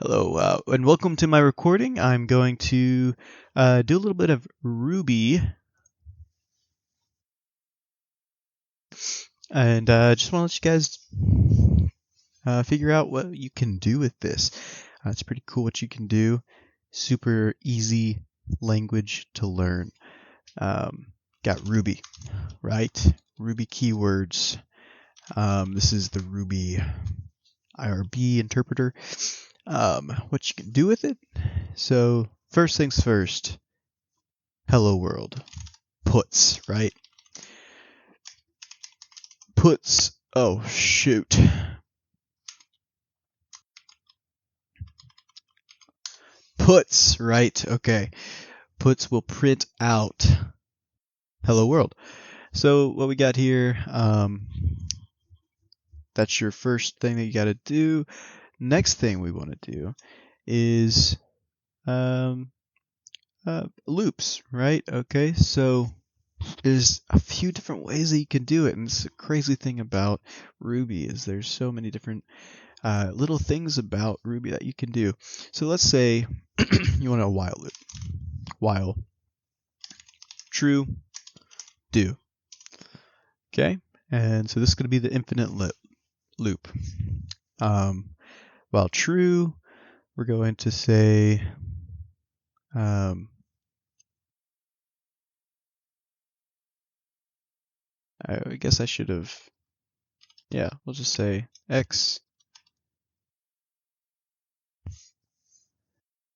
Hello, and welcome to my recording. I'm going to do a little bit of Ruby, and just want to let you guys figure out what you can do with this. It's pretty cool what you can do. Super easy language to learn. Got Ruby, right? Ruby keywords. This is the Ruby IRB interpreter. What you can do with it. So first things first. Hello world. Puts, right? Puts. Oh, shoot. Puts, right? Okay. Puts will print out hello world. So what we got here, that's your first thing that you got to do. Next thing we want to do is loops, right? Okay, so there's a few different ways that you can do it, and it's a crazy thing about Ruby is there's so many different little things about Ruby that you can do. So let's say you want a while loop. While true, do. Okay, and so this is going to be the infinite loop. While true, we're going to say I guess I should have, yeah, we'll just say x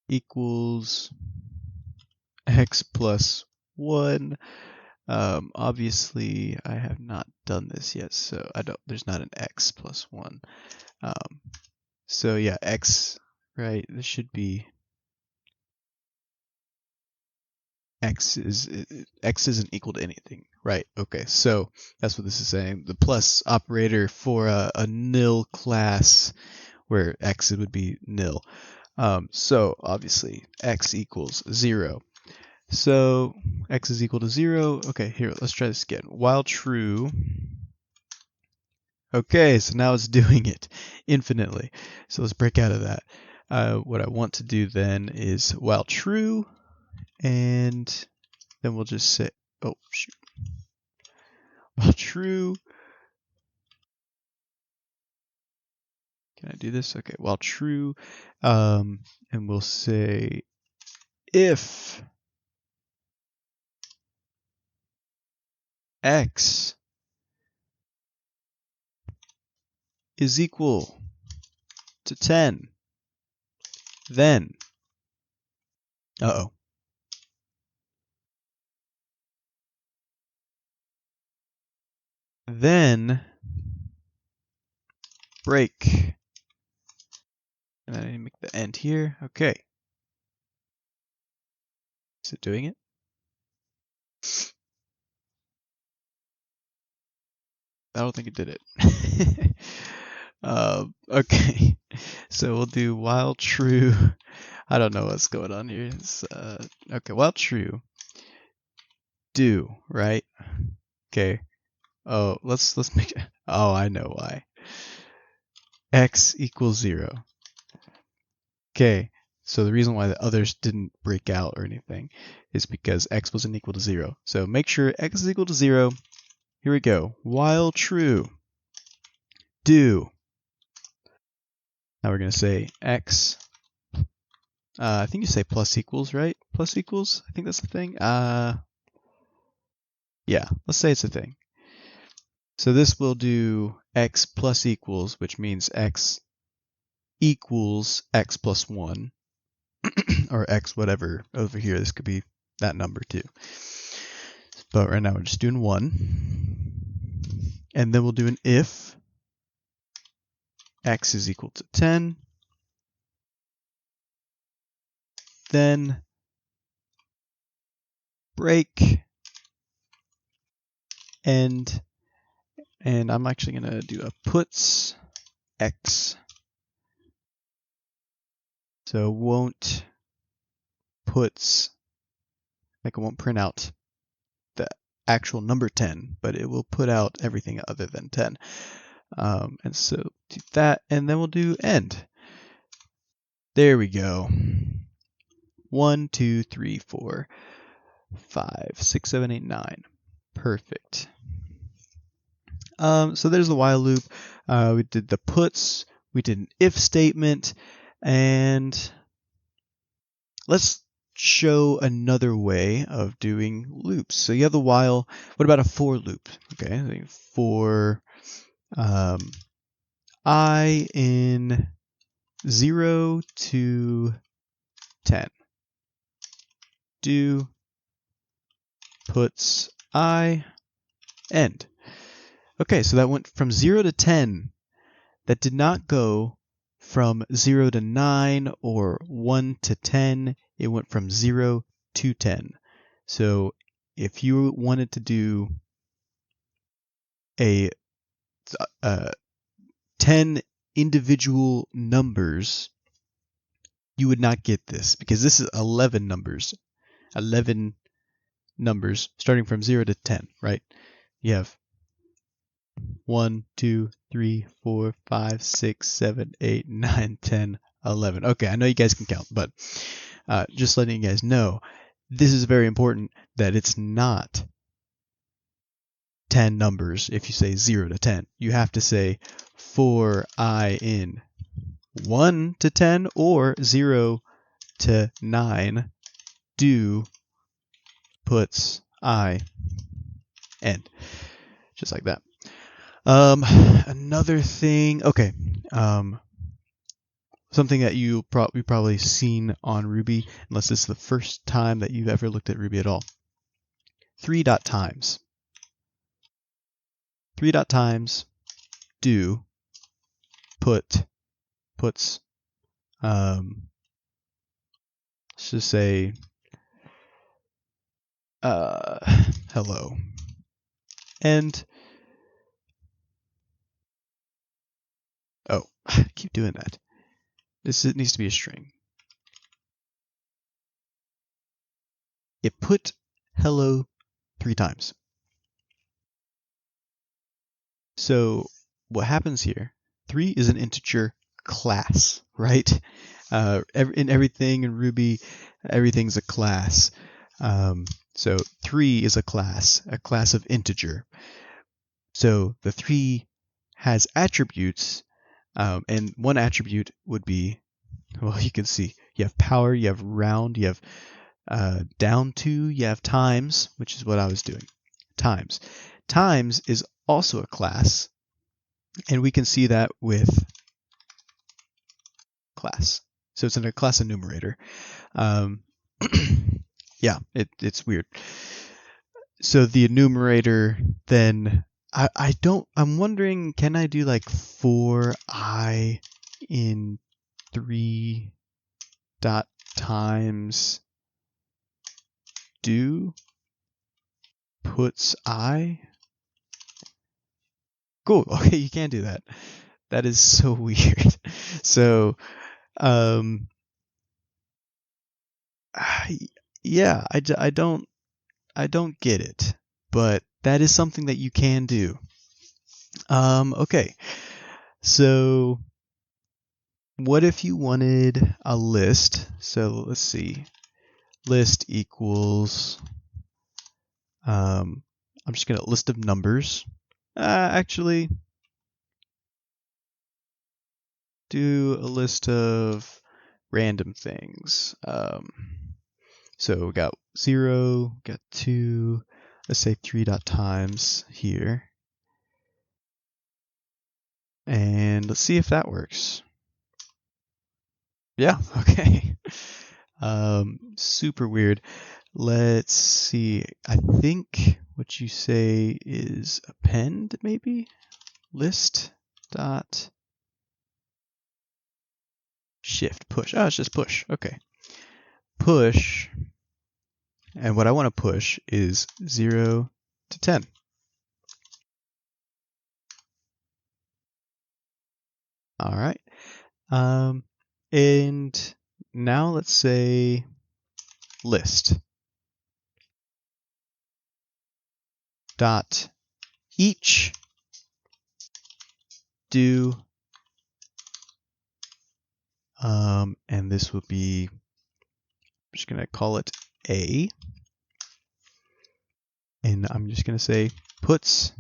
equals x plus 1. Obviously, I have not done this yet, so there's not an x plus 1. So yeah, x, right, this should be x isn't equal to anything, right? Okay, so that's what this is saying. The plus operator for a nil class where x would be nil. So obviously x equals 0. So x is equal to 0. Okay, here, let's try this again. While true. Okay, so now it's doing it infinitely. So let's break out of that. What I want to do then is while true, and then we'll just say, oh, shoot. While true. Can I do this? Okay, while true, and we'll say if x is equal to 10, then, then break. And I need to make the end here. Okay. Is it doing it? I don't think it did it. Okay. So we'll do while true. I don't know what's going on here. Okay, while true. Do, right? Okay. Oh, let's make it. Oh, I know why. X equals 0. Okay. So the reason why the others didn't break out or anything is because x wasn't equal to 0. So make sure x is equal to 0. Here we go. While true. Do. Now we're going to say x. I think you say plus equals, right? Plus equals? I think that's the thing. Yeah, let's say it's a thing. So this will do x plus equals, which means x equals x plus 1. Or x whatever over here. This could be that number too. But right now we're just doing 1. And then we'll do an if x is equal to 10. Then break end. And I'm actually going to do a puts x. So won't puts, like it won't print out the actual number 10, but it will put out everything other than 10. And so do that, and then we'll do end. There we go. 1, 2, 3, 4, 5, 6, 7, 8, 9. Perfect. So there's the while loop. We did the puts. We did an if statement. And let's show another way of doing loops. So you have the while. What about a for loop? Okay, for I in 0 to 10. Do puts I end. Okay, so that went from 0 to 10. That did not go from 0 to 9 or 1 to 10. It went from 0 to 10. So if you wanted to do a 10 individual numbers, you would not get this because this is 11 numbers. 11 numbers starting from 0 to 10, right? You have 1, 2, 3, 4, 5, 6, 7, 8, 9, 10, 11. Okay, I know you guys can count, but just letting you guys know, this is very important that it's not 10 numbers if you say 0 to 10. You have to say for I in 1 to 10 or 0 to 9 do puts I end. Just like that. Another thing, okay. Something that you've probably seen on Ruby, unless this is the first time that you've ever looked at Ruby at all. 3.times. 3.times do puts let's just say hello. And oh, I keep doing that. It needs to be a string. It put hello 3 times. So what happens here, 3 is an integer class, right? In everything in Ruby, everything's a class. So 3 is a class of integer. So the 3 has attributes, and one attribute would be, well, you can see you have power, you have round, you have down to, you have times, which is what I was doing. Times. Times is also a class, and we can see that with class. So it's in a class enumerator. Yeah, it's weird. So the enumerator then, I'm wondering, can I do like for I in 3 dot times do puts I? Cool. Okay, you can do that. That is so weird. So, yeah, I don't get it, but that is something that you can do. Okay, so what if you wanted a list? So let's see, list equals, I'm just gonna list of numbers. Actually, do a list of random things. So we got 0, got 2, let's say 3.times here. And let's see if that works. Yeah, okay. Super weird. Let's see. I think what you say is append, maybe? List dot shift push. Oh, it's just push. Okay. Push. And what I want to push is 0 to 10. All right. And now let's say list dot each do and and this will be, I'm just going to call it A, and I'm just going to say puts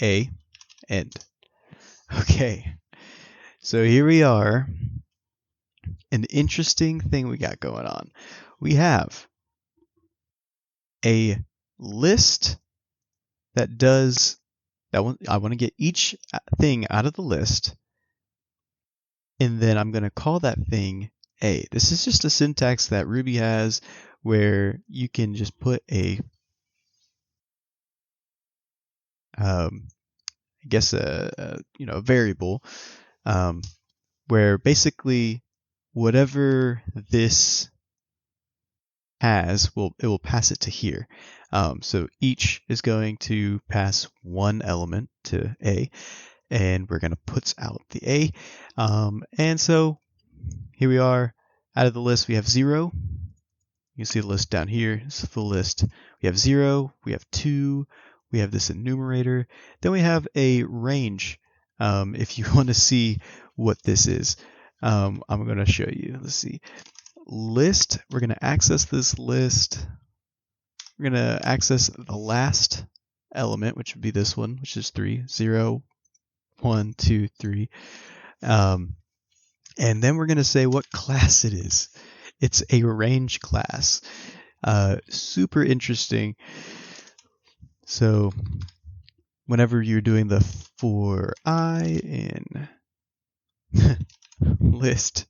A end. Okay, so here we are. An interesting thing we got going on. We have a list that does that one. I want to get each thing out of the list, and then I'm going to call that thing A. This is just a syntax that Ruby has where you can just put a I guess a variable where basically whatever this has, it will pass it to here. So each is going to pass one element to A, and we're going to put out the A. And so here we are. Out of the list, we have 0. You can see the list down here. It's a full list. We have 0, we have 2, we have this enumerator. Then we have a range. If you want to see what this is, I'm going to show you. Let's see. List. We're going to access this list. We're going to access the last element, which would be this one, which is 3. 0, 1, 2, 3. And then we're going to say what class it is. It's a range class. Super interesting. So whenever you're doing the for I in list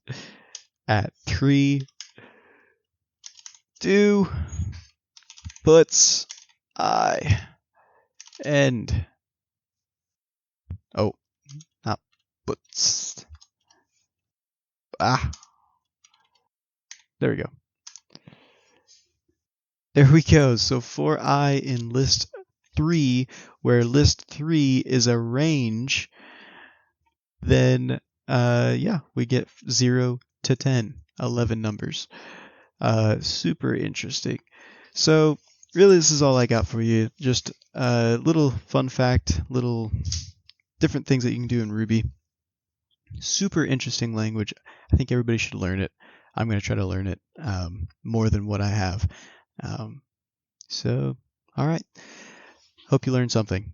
at 3, do puts I end. Oh, not puts. There we go. There we go. So for I in list 3, where list 3 is a range, then we get 0 to 10, 11 numbers. Super interesting. So really, this is all I got for you. Just a little fun fact, little different things that you can do in Ruby. Super interesting language. I think everybody should learn it. I'm going to try to learn it more than what I have. So, all right. Hope you learned something.